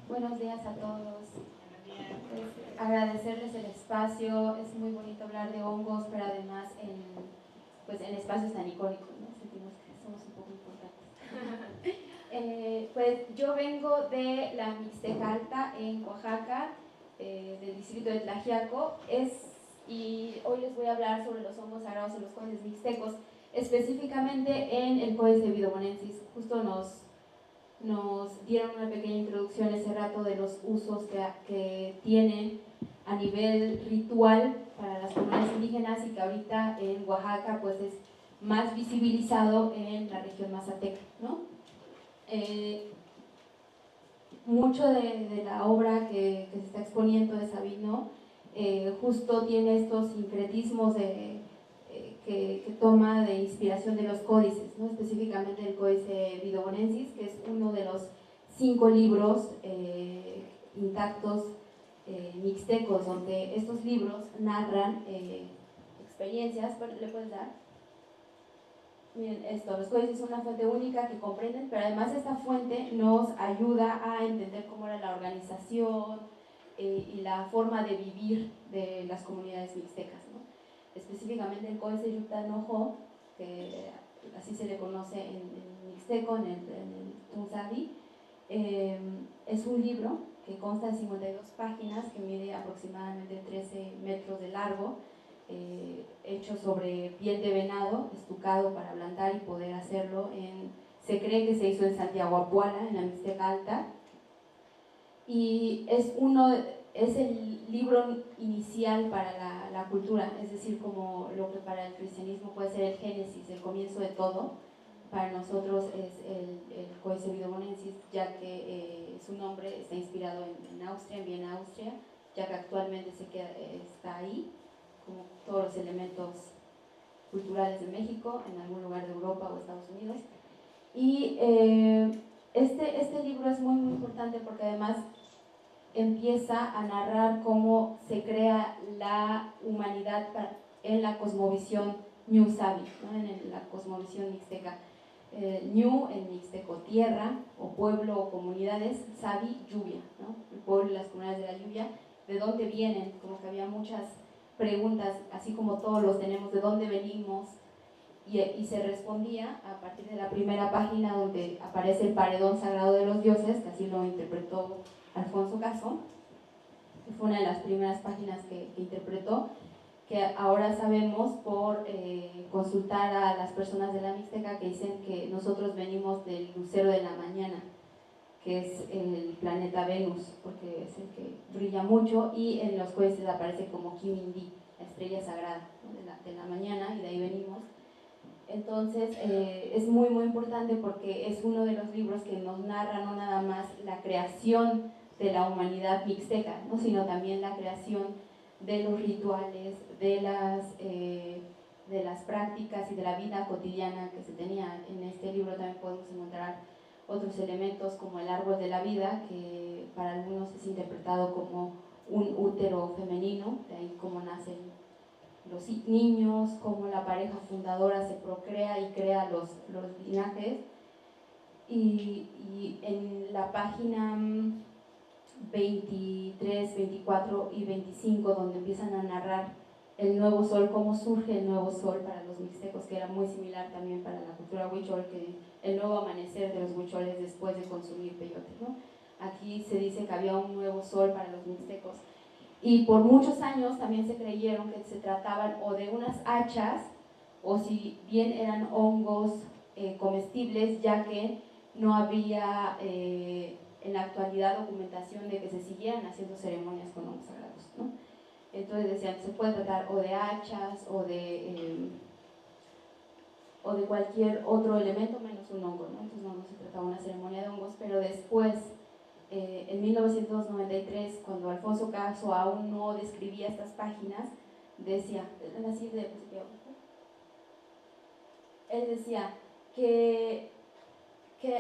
Buenos días a todos. Pues, agradecerles el espacio. Es muy bonito hablar de hongos, pero además en espacios tan icónicos, ¿no? Sentimos que somos un poco importantes. Pues yo vengo de la Mixteca Alta en Oaxaca, del distrito de Tlaxiaco, y hoy les voy a hablar sobre los hongos sagrados en los códices mixtecos, específicamente en el Códice Vidobonensis. Justo nos dieron una pequeña introducción ese rato de los usos que tienen a nivel ritual para las comunidades indígenas, y que ahorita en Oaxaca pues es más visibilizado en la región mazateca, ¿no? Mucho de la obra que se está exponiendo de Sabino justo tiene estos sincretismos que toma de inspiración de los códices, ¿no? Específicamente el Códice Vidobonensis, que es uno de los 5 libros intactos mixtecos, donde estos libros narran experiencias. ¿Le puedes dar? Miren, los códices son una fuente única que comprenden, pero además esta fuente nos ayuda a entender cómo era la organización y la forma de vivir de las comunidades mixtecas, ¿no? Específicamente el Códice Yutanojo, que así se le conoce en mixteco, en el Tunzavi, es un libro que consta de 52 páginas, que mide aproximadamente 13 metros de largo, hecho sobre piel de venado, estucado para ablandar y poder hacerlo se cree que se hizo en Santiago Apuala, en la Mixteca Alta, y es el libro inicial para la cultura, es decir, como lo que para el cristianismo puede ser el génesis, el comienzo de todo. Para nosotros es el Códice Vidobonensis, ya que su nombre está inspirado en Austria, en Viena, Austria, ya que actualmente está ahí, como todos los elementos culturales de México, en algún lugar de Europa o Estados Unidos. Y este libro es muy, muy importante porque además empieza a narrar cómo se crea la humanidad en la cosmovisión Ñu Sabi, ¿no? En la cosmovisión mixteca. Ñu en mixteco, tierra o pueblo o comunidades, Sabi, lluvia, ¿no? El pueblo y las comunidades de la lluvia. ¿De dónde vienen? Como que había muchas preguntas, así como todos los tenemos, ¿de dónde venimos? Y se respondía a partir de la primera página, donde aparece el paredón sagrado de los dioses, que así lo interpretó Alfonso Caso, que fue una de las primeras páginas que interpretó, que ahora sabemos por consultar a las personas de la Mixteca, que dicen que nosotros venimos del lucero de la mañana, que es el planeta Venus, porque es el que brilla mucho, y en los códices aparece como Kimindi, la estrella sagrada, ¿no? de la mañana, y de ahí venimos. Entonces es muy, muy importante porque es uno de los libros que nos narra no nada más la creación de la humanidad mixteca, ¿no? Sino también la creación de los rituales, de las prácticas y de la vida cotidiana que se tenía. En este libro también podemos encontrar otros elementos como el árbol de la vida, que para algunos es interpretado como un útero femenino, de ahí cómo nacen los niños, cómo la pareja fundadora se procrea y crea los linajes. Y en la página 23, 24 y 25, donde empiezan a narrar el nuevo sol, cómo surge el nuevo sol para los mixtecos, que era muy similar también para la cultura huichol, que el nuevo amanecer de los huicholes después de consumir peyote, ¿no? Aquí se dice que había un nuevo sol para los mixtecos. Y por muchos años también se creyeron que se trataban o de unas hachas, o si bien eran hongos comestibles, ya que no había en la actualidad documentación de que se siguieran haciendo ceremonias con hongos sagrados, ¿no? Entonces decían, se puede tratar o de hachas o de cualquier otro elemento menos un hongo, ¿no? Entonces no se trataba una ceremonia de hongos, pero después, en 1993, cuando Alfonso Caso aún no describía estas páginas, decía, él decía que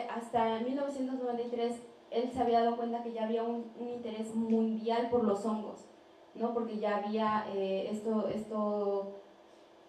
hasta 1993 él se había dado cuenta que ya había un interés mundial por los hongos, ¿no? Porque ya había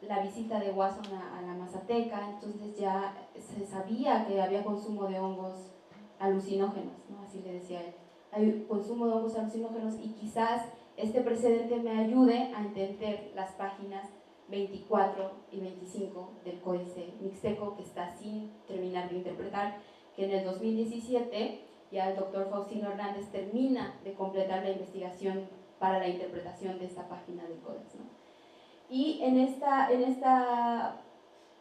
la visita de Wasson a la Mazateca, entonces ya se sabía que había consumo de hongos alucinógenos, ¿no? Así le decía él, hay consumo de hongos alucinógenos y quizás este precedente me ayude a entender las páginas 24 y 25 del Códice Mixteco, que está sin terminar de interpretar, que en el 2017 ya el doctor Faustino Hernández termina de completar la investigación para la interpretación de esta página del Códex, ¿no? Y en esta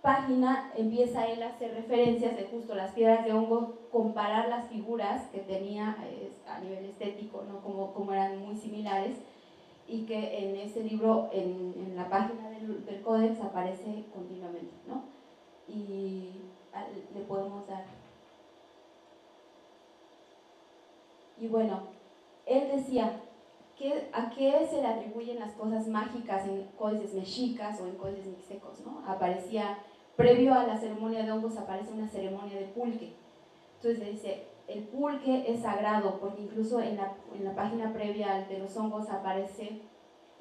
página empieza él a hacer referencias de justo las piedras de hongo, comparar las figuras que tenía a nivel estético, ¿no? como eran muy similares, y que en ese libro, en la página del Códex, aparece continuamente, ¿no? Y le podemos dar. Y bueno, él decía, ¿a qué se le atribuyen las cosas mágicas en códices mexicas o en códices mixtecos, ¿no? Aparecía, previo a la ceremonia de hongos, aparece una ceremonia de pulque. Entonces le dice, el pulque es sagrado, porque incluso en la página previa de los hongos aparece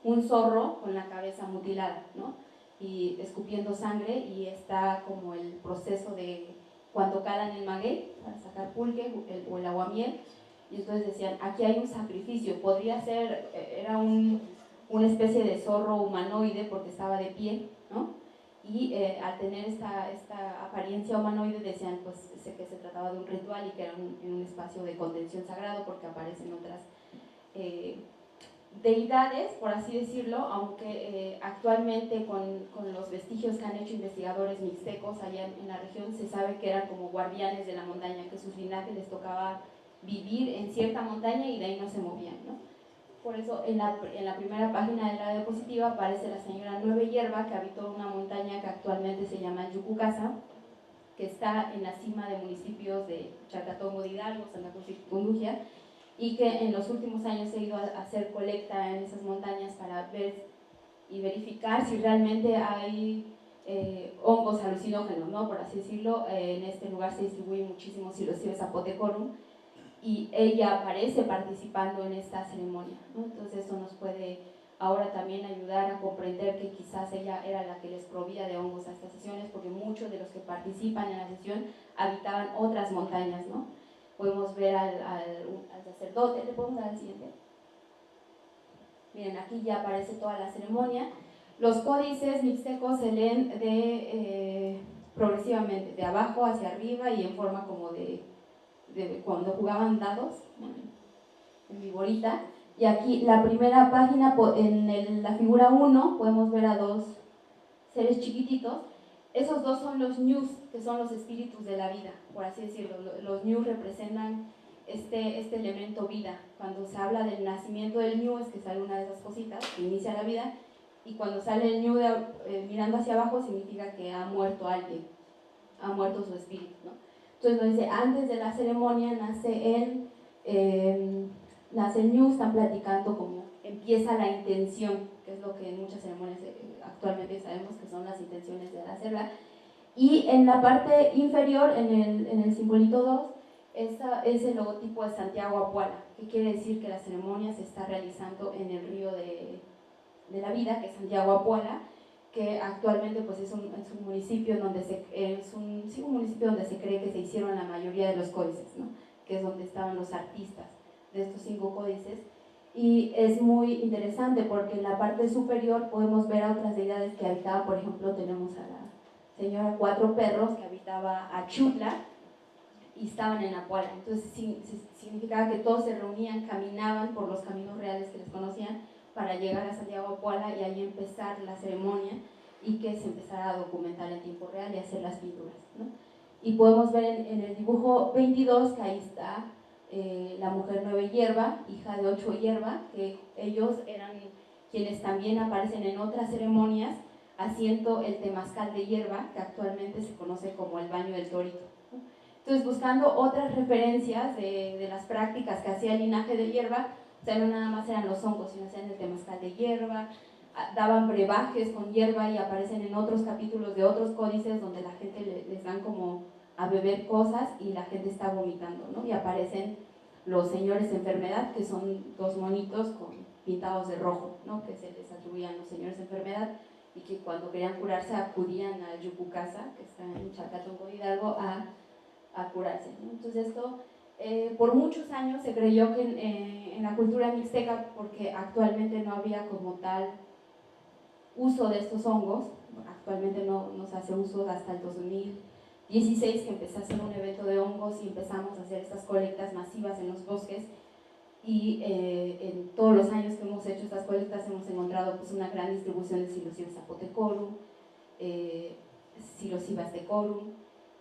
un zorro con la cabeza mutilada, ¿no? Y escupiendo sangre, y está como el proceso de cuando calan el maguey para sacar pulque o el aguamiel. Y entonces decían, aquí hay un sacrificio, podría ser, era una especie de zorro humanoide porque estaba de pie, ¿no? Y al tener esta apariencia humanoide decían pues que se trataba de un ritual y que era en un espacio de contención sagrado, porque aparecen otras deidades, por así decirlo, aunque actualmente con los vestigios que han hecho investigadores mixtecos allá en la región, se sabe que eran como guardianes de la montaña, que sus linajes les tocaba vivir en cierta montaña y de ahí no se movían, ¿no? Por eso en la primera página de la diapositiva aparece la señora Nueve Hierba, que habitó una montaña que actualmente se llama Yucucasa, que está en la cima de municipios de Chacatongo de Hidalgo, Santa Cruz y Tundugia, y que en los últimos años he ido a hacer colecta en esas montañas para ver y verificar si realmente hay hongos alucinógenos, ¿no? Por así decirlo. En este lugar se distribuye muchísimo Psilocybe zapotecorum, y ella aparece participando en esta ceremonia, ¿no? Entonces eso nos puede ahora también ayudar a comprender que quizás ella era la que les provía de hongos a estas sesiones, porque muchos de los que participan en la sesión habitaban otras montañas, ¿no? Podemos ver al sacerdote. ¿Le podemos dar el siguiente? Miren, aquí ya aparece toda la ceremonia. Los códices mixtecos se leen progresivamente, de abajo hacia arriba y en forma como de cuando jugaban dados, en viborita. Y aquí la primera página, en la figura 1, podemos ver a dos seres chiquititos. Esos dos son los ñus, que son los espíritus de la vida, por así decirlo. Los ñus representan este elemento vida. Cuando se habla del nacimiento del ñu, es que sale una de esas cositas que inicia la vida, y cuando sale el ñu mirando hacia abajo, significa que ha muerto alguien, ha muerto su espíritu, ¿no? Entonces nos dice, antes de la ceremonia nace el ñu, están platicando como empieza la intención, que es lo que en muchas ceremonias actualmente sabemos que son las intenciones de hacerla. Y en la parte inferior, en el simbolito 2, es el logotipo de Santiago Apuala, que quiere decir que la ceremonia se está realizando en el río de la vida, que es Santiago Apuala, que actualmente pues es un municipio donde un municipio donde se cree que se hicieron la mayoría de los códices, ¿no? Que es donde estaban los artistas de estos 5 códices. Y es muy interesante porque en la parte superior podemos ver a otras deidades que habitaban. Por ejemplo, tenemos a la señora Cuatro Perros, que habitaba a Chutla y estaban en Apuala. Entonces significaba que todos se reunían, caminaban por los caminos reales que les conocían para llegar a Santiago Apuala y ahí empezar la ceremonia, y que se empezara a documentar en tiempo real y hacer las pinturas, ¿no? Y podemos ver en el dibujo 22 que ahí está la mujer Nueve Hierba, hija de Ocho Hierba, que ellos eran quienes también aparecen en otras ceremonias haciendo el temazcal de hierba, que actualmente se conoce como el baño del torito, ¿no? Entonces, buscando otras referencias de las prácticas que hacía el linaje de hierba, o sea, no nada más eran los hongos, sino hacían el temazcal de hierba, daban brebajes con hierba, y aparecen en otros capítulos de otros códices donde la gente les dan como a beber cosas y la gente está vomitando, ¿no? Y aparecen los señores de enfermedad, que son 2 monitos pintados de rojo, ¿no? Que se les atribuían los señores de enfermedad, y que cuando querían curarse acudían a Yucucasa, que está en Chacatonco, Hidalgo, a curarse, ¿no? Entonces esto por muchos años se creyó que en la cultura mixteca, porque actualmente no había como tal uso de estos hongos, actualmente no se hace uso hasta el 2016 que empecé a hacer un evento de hongos y empezamos a hacer estas colectas masivas en los bosques, y en todos los años que hemos hecho estas colectas hemos encontrado pues una gran distribución de Psilocybes zapotecorum, Psilocybes decorum,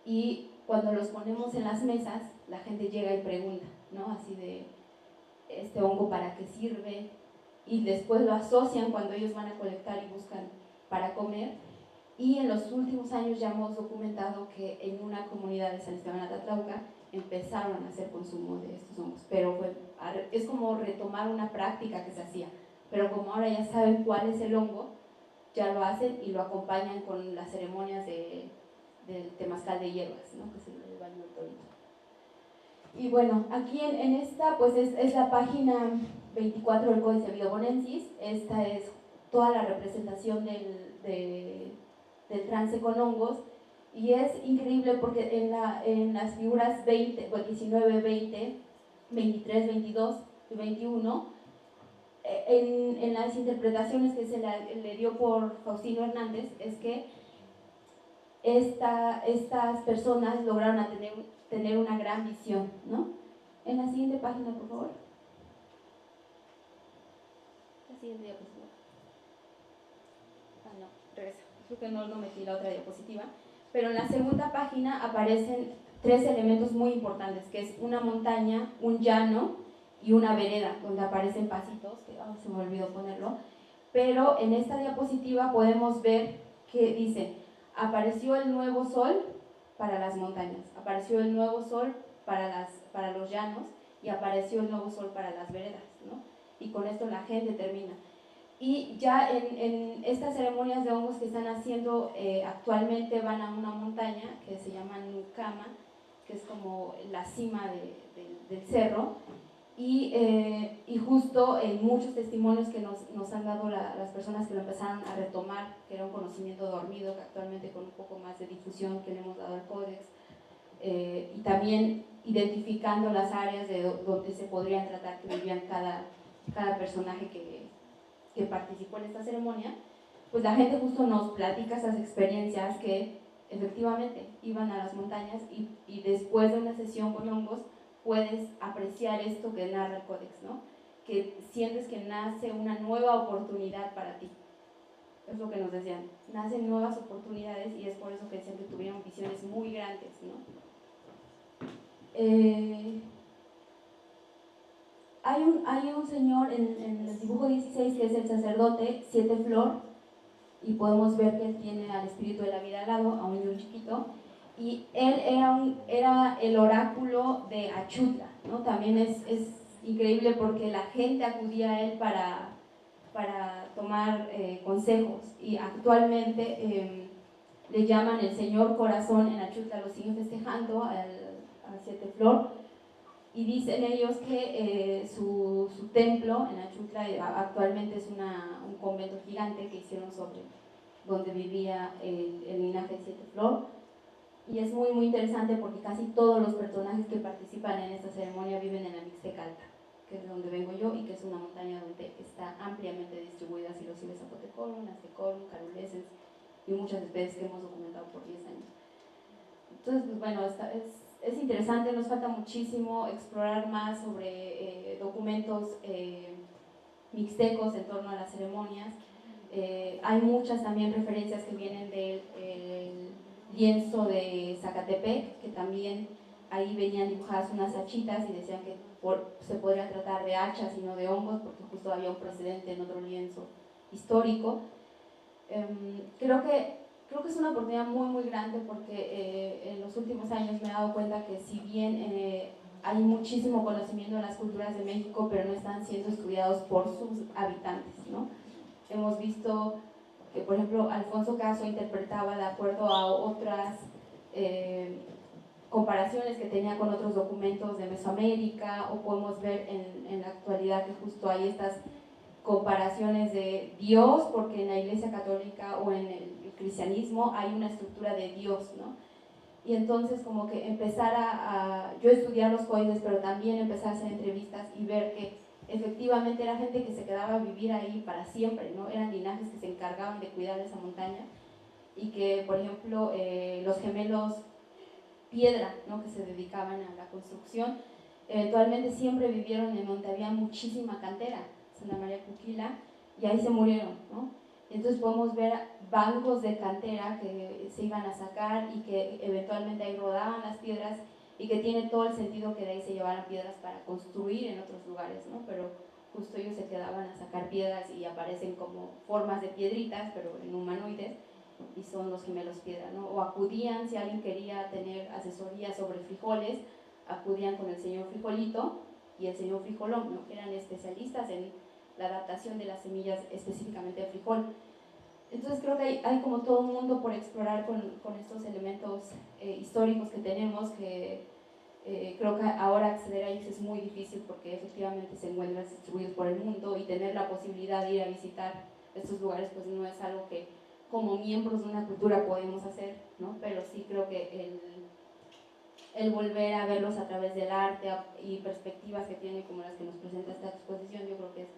y cuando los ponemos en las mesas la gente llega y pregunta, ¿no? Así de, ¿este hongo para qué sirve? Y después lo asocian cuando ellos van a colectar y buscan para comer. Y en los últimos años ya hemos documentado que en una comunidad de San Esteban Atatlauca empezaron a hacer consumo de estos hongos, pero es como retomar una práctica que se hacía, pero como ahora ya saben cuál es el hongo, ya lo hacen y lo acompañan con las ceremonias del temazcal de hierbas, ¿no? Que es el baño del torito. Y bueno, aquí en esta pues es la página 24 del Códice Vidobonensis. Esta es toda la representación del trance con hongos, y es increíble porque en las figuras 20, 19, 20, 23, 22 y 21, en las interpretaciones que se le dio por Faustino Hernández, es que estas personas lograron tener una gran visión, ¿no? En la siguiente página, por favor. La siguiente diapositiva. No, regresa. Creo que no metí la otra diapositiva. Pero en la segunda página aparecen tres elementos muy importantes, que es una montaña, un llano y una vereda, donde aparecen pasitos, que se me olvidó ponerlo. Pero en esta diapositiva podemos ver que dice: apareció el nuevo sol para las montañas, apareció el nuevo sol para los llanos, y apareció el nuevo sol para las veredas, ¿no? Y con esto la gente termina. Y ya en estas ceremonias de hongos que están haciendo actualmente, van a una montaña que se llama Nucama, que es como la cima del cerro, y justo en muchos testimonios que nos han dado las personas que lo empezaron a retomar, que era un conocimiento dormido, que actualmente con un poco más de difusión que le hemos dado al códex, y también identificando las áreas donde se podrían tratar, que vivían cada personaje que participó en esta ceremonia, pues la gente justo nos platica esas experiencias, que efectivamente iban a las montañas y después de una sesión con hongos puedes apreciar esto que narra el códex, ¿no? Que sientes que nace una nueva oportunidad para ti. Es lo que nos decían, nacen nuevas oportunidades, y es por eso que decían que tuvieron visiones muy grandes, ¿no? Hay un señor en el dibujo 16 que es el sacerdote Siete Flor, y podemos ver que él tiene al espíritu de la vida al lado, a un niño chiquito, y él era el oráculo de Achutla, ¿no? También es increíble porque la gente acudía a él para tomar consejos, y actualmente le llaman el Señor Corazón. En Achutla lo siguen festejando a Siete Flor, y dicen ellos que su templo en Achutla actualmente es un convento gigante que hicieron sobre donde vivía el linaje Siete Flor. Y es muy muy interesante porque casi todos los personajes que participan en esta ceremonia viven en la Mixteca Alta, que es donde vengo yo, y que es una montaña donde está ampliamente distribuida Psilocybes zapotecorum, Aztecorum, Carulensis y muchas especies que hemos documentado por 10 años. Entonces, pues bueno, es interesante, nos falta muchísimo explorar más sobre documentos mixtecos en torno a las ceremonias. Hay muchas también referencias que vienen del lienzo de Zacatepec, que también ahí venían dibujadas unas hachitas y decían que se podría tratar de hachas y no de hongos, porque justo había un precedente en otro lienzo histórico. Creo que es una oportunidad muy muy grande, porque en los últimos años me he dado cuenta que si bien hay muchísimo conocimiento en las culturas de México, pero no están siendo estudiados por sus habitantes, ¿no? Hemos visto que, por ejemplo, Alfonso Caso interpretaba de acuerdo a otras comparaciones que tenía con otros documentos de Mesoamérica, o podemos ver en la actualidad que justo hay estas comparaciones de Dios, porque en la Iglesia Católica o en el cristianismo hay una estructura de Dios, ¿no? Y entonces como que empezar yo estudiar los códices, pero también empezar a hacer entrevistas y ver que efectivamente era gente que se quedaba a vivir ahí para siempre, ¿no? Eran linajes que se encargaban de cuidar esa montaña y que, por ejemplo, los gemelos Piedra, ¿no? Que se dedicaban a la construcción, eventualmente siempre vivieron en donde había muchísima cantera, Santa María Cuquila, y ahí se murieron, ¿no? Entonces podemos ver bancos de cantera que se iban a sacar y que eventualmente ahí rodaban las piedras y que tiene todo el sentido que de ahí se llevaran piedras para construir en otros lugares, ¿no? Pero justo ellos se quedaban a sacar piedras y aparecen como formas de piedritas, pero en humanoides, y son los gemelos Piedra, ¿no? O acudían, si alguien quería tener asesoría sobre frijoles, acudían con el señor Frijolito y el señor Frijolón, ¿no? Eran especialistas en la adaptación de las semillas específicamente de frijol. Entonces creo que hay como todo un mundo por explorar con estos elementos históricos que tenemos, que creo que ahora acceder a ellos es muy difícil porque efectivamente se encuentran distribuidos por el mundo y tener la posibilidad de ir a visitar estos lugares pues no es algo que como miembros de una cultura podemos hacer, ¿no? Pero sí creo que el volver a verlos a través del arte y perspectivas que tiene como las que nos presenta esta exposición, yo creo que es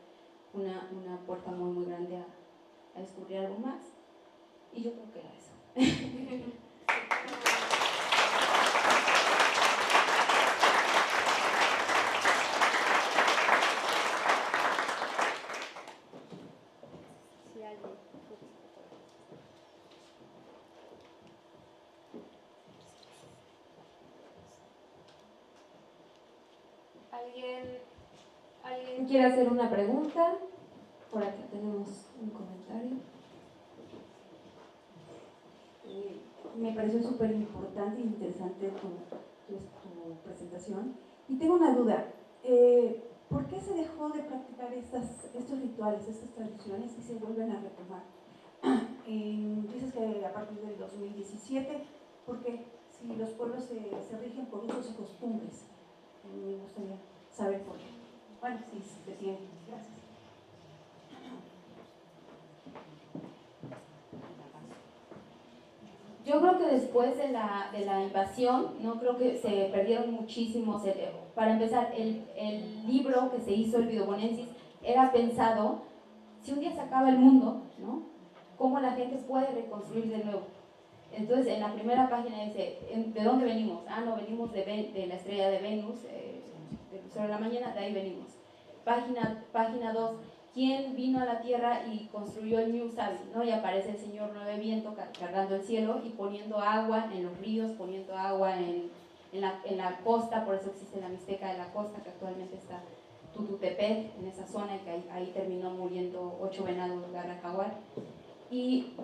una puerta muy muy grande a descubrir algo más. Y yo creo que era eso. ¿Alguien quiere hacer una pregunta? Por aquí tenemos un comentario. Me pareció súper importante e interesante tu presentación. Y tengo una duda. ¿Por qué se dejó de practicar estos rituales, estas tradiciones y se vuelven a retomar? Dices que a partir del 2017, porque si los pueblos se rigen por usos y costumbres, me gustaría saber por qué. Bueno, sí, se tiene. Gracias. Yo creo que después de la invasión, no creo que se perdieron muchísimos. Para empezar, el libro que se hizo, el Vidobonensis, era pensado, si un día se acaba el mundo, ¿no? ¿Cómo la gente puede reconstruir de nuevo? Entonces, en la primera página dice, ¿de dónde venimos? Ah, no, venimos de la estrella de Venus, del lucero de la mañana, de ahí venimos. Página 2, ¿quién vino a la tierra y construyó el New Sabi? ¿No? Y aparece el señor Nueve Viento cargando el cielo y poniendo agua en los ríos, poniendo agua en la costa, por eso existe la Mixteca de la Costa, que actualmente está Tututepec, en esa zona, y que ahí terminó muriendo 8 venados garra jaguar. Y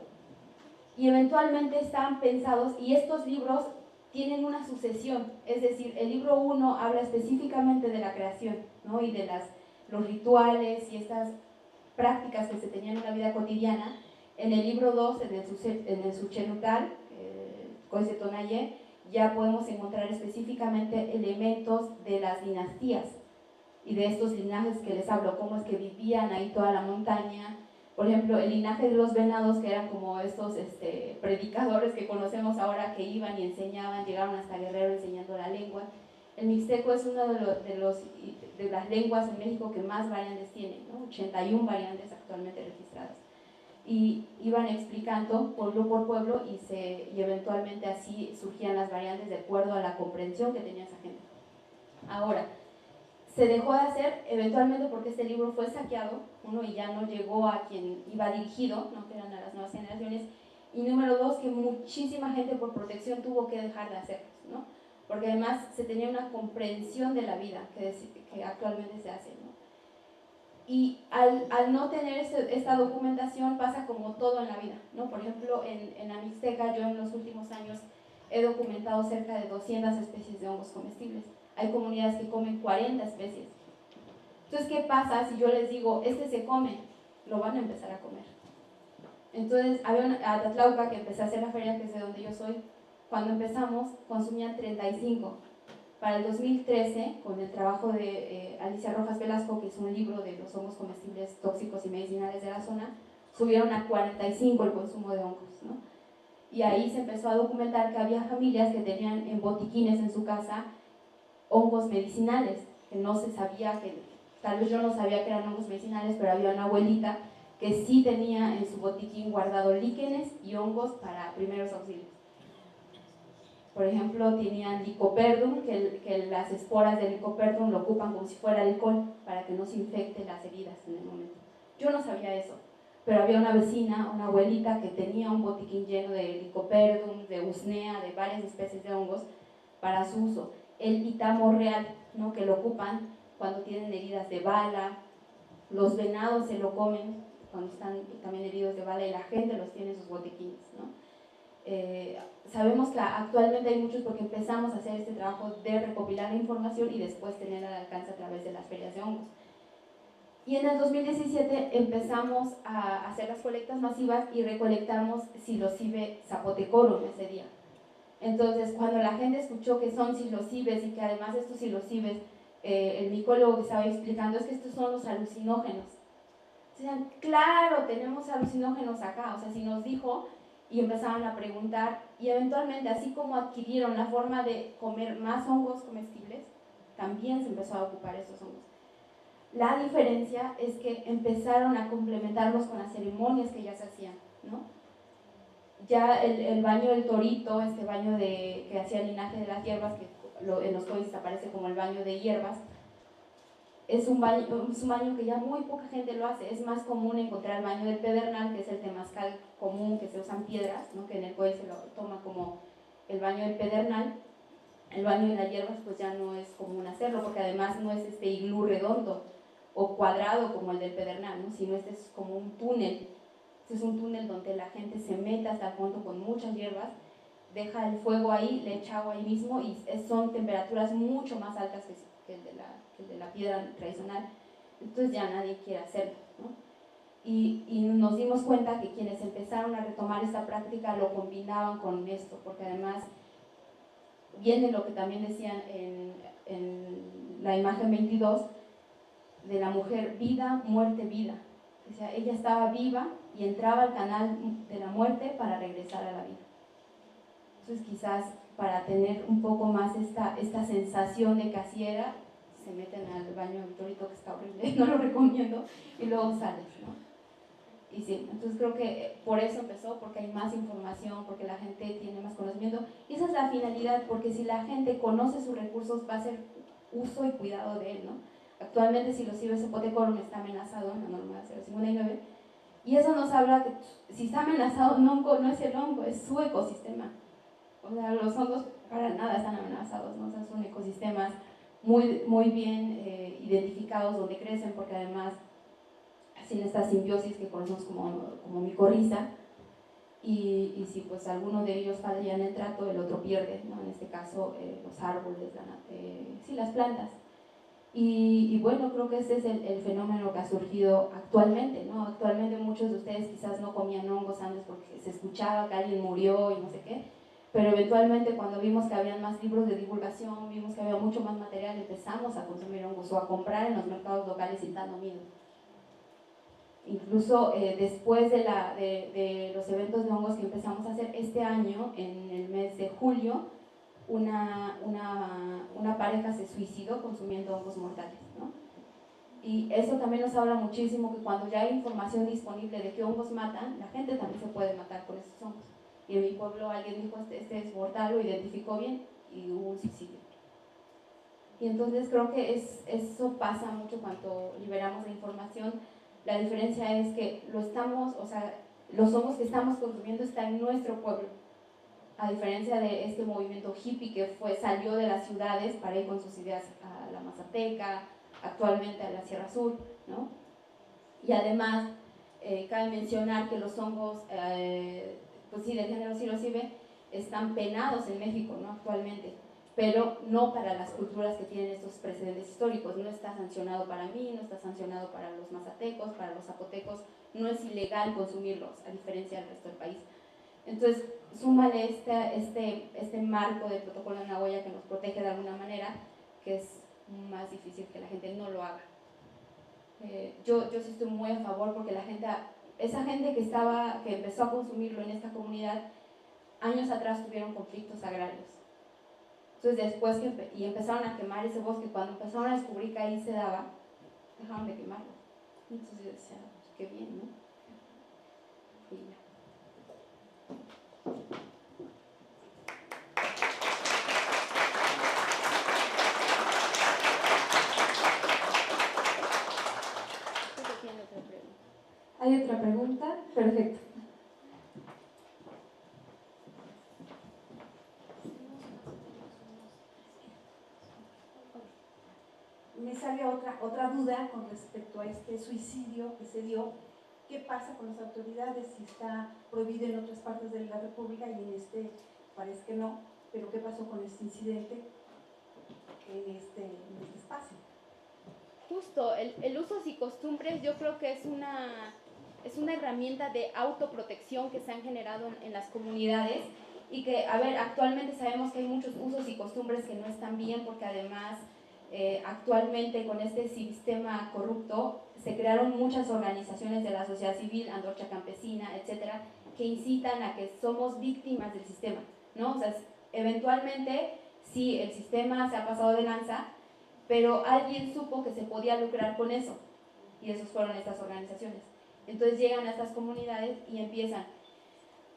eventualmente están pensados, y estos libros tienen una sucesión, es decir, el libro 1 habla específicamente de la creación, ¿no? Y de los rituales y estas prácticas que se tenían en la vida cotidiana. En el libro 2, en el Suchenutal, Códice Tonayé, ya podemos encontrar específicamente elementos de las dinastías y de estos linajes que les hablo, cómo es que vivían ahí toda la montaña. Por ejemplo, el linaje de los venados, que eran como estos predicadores que conocemos ahora, que iban y enseñaban, llegaron hasta Guerrero enseñando la lengua. El mixteco es una de las lenguas en México que más variantes tiene, ¿no? 81 variantes actualmente registradas. Y iban explicando pueblo por pueblo y eventualmente así surgían las variantes de acuerdo a la comprensión que tenía esa gente. Ahora, se dejó de hacer eventualmente porque este libro fue saqueado, y ya no llegó a quien iba dirigido, ¿no? Que eran a las nuevas generaciones, y número 2, que muchísima gente por protección tuvo que dejar de hacerlos, ¿no? Porque además se tenía una comprensión de la vida que actualmente se hace, ¿no? Y al no tener esta documentación pasa como todo en la vida, ¿no? Por ejemplo, en la Mixteca yo en los últimos años he documentado cerca de 200 especies de hongos comestibles. Hay comunidades que comen 40 especies. Entonces, ¿qué pasa si yo les digo, se come? Lo van a empezar a comer. Entonces, había a Tatlauca, que empecé a hacer la feria, que es de donde yo soy, cuando empezamos consumían 35. Para el 2013, con el trabajo de Alicia Rojas Velasco, que es un libro de los hongos comestibles tóxicos y medicinales de la zona, subieron a 45 el consumo de hongos, ¿no? Y ahí se empezó a documentar que había familias que tenían en botiquines en su casa hongos medicinales, que no se sabía, que tal vez yo no sabía que eran hongos medicinales, pero había una abuelita que sí tenía en su botiquín guardado líquenes y hongos para primeros auxilios. Por ejemplo, tenían Lycoperdum, que las esporas del Lycoperdum lo ocupan como si fuera alcohol para que no se infecten las heridas en el momento. Yo no sabía eso, pero había una vecina, una abuelita, que tenía un botiquín lleno de Lycoperdum, de usnea, de varias especies de hongos para su uso. El Itamo real, ¿no?, que lo ocupan cuando tienen heridas de bala, los venados se lo comen cuando están también heridos de bala y la gente los tiene en sus botiquines, ¿no? Sabemos que actualmente hay muchos porque empezamos a hacer este trabajo de recopilar la información y después tenerla al alcance a través de las ferias de hongos. Y en el 2017 empezamos a hacer las colectas masivas y recolectamos Psilocybe zapotecorum ese día. Entonces, cuando la gente escuchó que son psilocibes y que además estos psilocibes, el micólogo que estaba explicando es que estos son los alucinógenos. Decían, claro, tenemos alucinógenos acá, o sea, si nos dijo, y empezaban a preguntar, y eventualmente, así como adquirieron la forma de comer más hongos comestibles, también se empezó a ocupar esos hongos. La diferencia es que empezaron a complementarlos con las ceremonias que ya se hacían, ¿no? Ya el baño del torito, este baño que hacía el linaje de las hierbas, que en los códices aparece como el baño de hierbas, es un baño que ya muy poca gente lo hace. Es más común encontrar el baño del pedernal, que es el temazcal común, que se usan piedras, ¿no?, que en el códice se lo toma como el baño del pedernal. El baño de las hierbas pues ya no es común hacerlo, porque además no es este iglú redondo o cuadrado como el del pedernal, ¿no?, sino este es como un túnel. Este es un túnel donde la gente se mete hasta el fondo con muchas hierbas, deja el fuego ahí, le echa agua ahí mismo y son temperaturas mucho más altas que el de la piedra tradicional. Entonces ya nadie quiere hacerlo, ¿no? Y nos dimos cuenta que quienes empezaron a retomar esta práctica lo combinaban con esto, porque además viene lo que también decían en la imagen 22 de la mujer: vida, muerte, vida. O sea, ella estaba viva y entraba al canal de la muerte para regresar a la vida. Entonces quizás para tener un poco más esta sensación de que así era, se meten al baño del torito, que está horrible, no lo recomiendo, y luego sales, ¿no? Y sí, entonces creo que por eso empezó, porque hay más información, porque la gente tiene más conocimiento, y esa es la finalidad, porque si la gente conoce sus recursos, va a hacer uso y cuidado de él, ¿no? Actualmente Psilocybe zapotecorum está amenazado en la norma 059, y eso nos habla que si está amenazado un hongo, no es el hongo, es su ecosistema. O sea, los hongos para nada están amenazados, ¿no? O sea, son ecosistemas muy bien identificados donde crecen, porque además hacen esta simbiosis que conocemos como micorriza, y si pues alguno de ellos falla en el trato, el otro pierde, ¿no? En este caso los árboles, sí, las plantas. Y bueno, creo que ese es el fenómeno que ha surgido actualmente, ¿no? Actualmente muchos de ustedes quizás no comían hongos antes porque se escuchaba que alguien murió y no sé qué, pero eventualmente cuando vimos que había más libros de divulgación, vimos que había mucho más material, empezamos a consumir hongos o a comprar en los mercados locales sin tanto miedo. Incluso después de los eventos de hongos que empezamos a hacer este año, en el mes de julio, una pareja se suicidó consumiendo hongos mortales, ¿no? Y eso también nos habla muchísimo que cuando ya hay información disponible de qué hongos matan, la gente también se puede matar con esos hongos. Y en mi pueblo alguien dijo, este es mortal, lo identificó bien y hubo un suicidio. Y entonces creo que eso pasa mucho cuando liberamos la información. La diferencia es que los hongos que estamos consumiendo están en nuestro pueblo, a diferencia de este movimiento hippie que salió de las ciudades para ir con sus ideas a la Mazateca, actualmente a la Sierra Sur, ¿no? Y además cabe mencionar que los hongos, pues sí, del género Psilocybe, están penados en México, ¿no?, actualmente, pero no para las culturas que tienen estos precedentes históricos. No está sancionado para mí, no está sancionado para los mazatecos, para los zapotecos, no es ilegal consumirlos, a diferencia del resto del país. Entonces, súmale este marco del protocolo de Nagoya que nos protege de alguna manera, que es más difícil que la gente no lo haga. Yo sí estoy muy a favor porque esa gente que empezó a consumirlo en esta comunidad, años atrás tuvieron conflictos agrarios. Entonces después y empezaron a quemar ese bosque, cuando empezaron a descubrir que ahí se daba, dejaron de quemarlo. Entonces yo decía, pues qué bien, ¿no? Y ya. ¿Hay otra pregunta? Perfecto. Me sale otra duda con respecto a este suicidio que se dio. ¿Qué pasa con las autoridades? Si está prohibido en otras partes de la República y en este parece que no, pero ¿qué pasó con este incidente en este espacio? Justo, el usos y costumbres yo creo que es una herramienta de autoprotección que se han generado en las comunidades y que, a ver, actualmente sabemos que hay muchos usos y costumbres que no están bien porque además actualmente con este sistema corrupto se crearon muchas organizaciones de la sociedad civil, Antorcha Campesina, etcétera, que incitan a que somos víctimas del sistema, ¿no? O sea, eventualmente sí, el sistema se ha pasado de lanza, pero alguien supo que se podía lucrar con eso y esos fueron estas organizaciones. Entonces llegan a estas comunidades y empiezan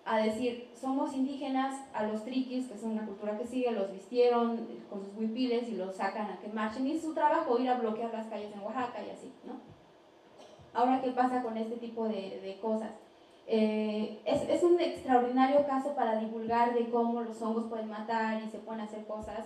a decir, somos indígenas, a los triquis, que es una cultura que sigue, los vistieron con sus huipiles y los sacan a que marchen, y es su trabajo ir a bloquear las calles en Oaxaca y así, ¿no? Ahora, ¿qué pasa con este tipo de cosas? Es un extraordinario caso para divulgar de cómo los hongos pueden matar y se pueden hacer cosas,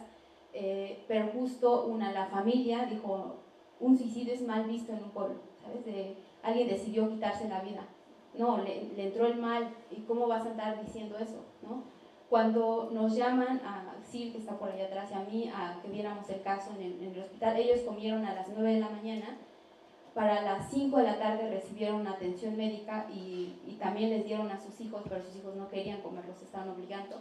pero justo la familia dijo, un suicidio es mal visto en un pueblo, ¿sabes? Alguien decidió quitarse la vida. No, le entró el mal, ¿y cómo vas a andar diciendo eso? ¿No? Cuando nos llaman a Sil, que está por allá atrás, y a mí, a que viéramos el caso en el hospital, ellos comieron a las 9 de la mañana, para las 5 de la tarde recibieron atención médica y también les dieron a sus hijos, pero sus hijos no querían comer, los estaban obligando.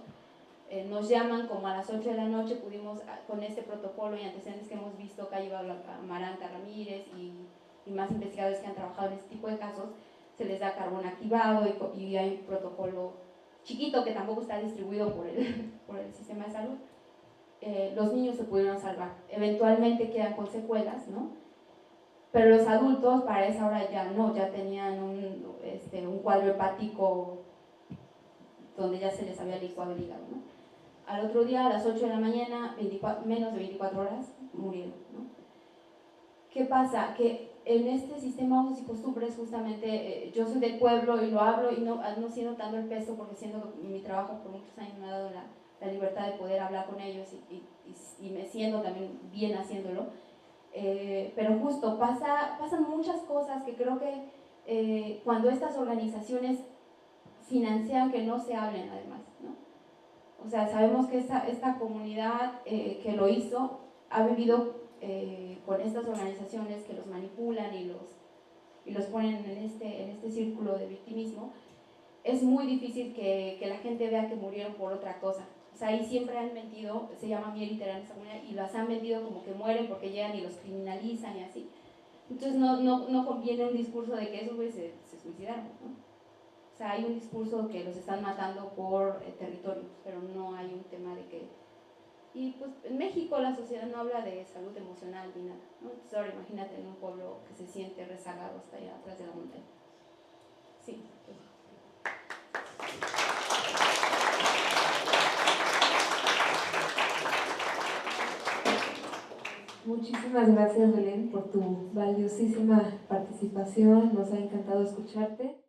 Nos llaman como a las 8 de la noche, pudimos, con este protocolo y antecedentes que hemos visto, que ha llevado a Amaranta Ramírez y más investigadores que han trabajado en este tipo de casos, se les da carbón activado y hay un protocolo chiquito que tampoco está distribuido por el sistema de salud. Los niños se pudieron salvar, eventualmente quedan con secuelas, ¿no? Pero los adultos para esa hora ya no, ya tenían un cuadro hepático donde ya se les había licuado el hígado, ¿no? Al otro día, a las 8 de la mañana, menos de 24 horas, murieron, ¿no? ¿Qué pasa? Que en este sistema de usos y costumbres, justamente, yo soy del pueblo y lo hablo y no siento tanto el peso porque siendo mi trabajo por muchos años me ha dado la libertad de poder hablar con ellos y me siento también bien haciéndolo. Pero justo pasan muchas cosas que creo que cuando estas organizaciones financian que no se hablen además, ¿no? O sea, sabemos que esta comunidad que lo hizo ha vivido con estas organizaciones que los manipulan y los ponen en este círculo de victimismo. Es muy difícil que la gente vea que murieron por otra cosa. O sea, ahí siempre han mentido, se llama miel literal en esa comunidad, y las han vendido como que mueren porque llegan y los criminalizan y así. Entonces no conviene un discurso de que esos güeyes se suicidaron, ¿no? O sea, hay un discurso que los están matando por territorios, pero no hay un tema de que... Y pues en México la sociedad no habla de salud emocional ni nada, ¿no? Entonces ahora imagínate en un pueblo que se siente rezagado hasta allá atrás de la montaña. Sí, pues. Muchísimas gracias, Belén, por tu valiosísima participación. Nos ha encantado escucharte.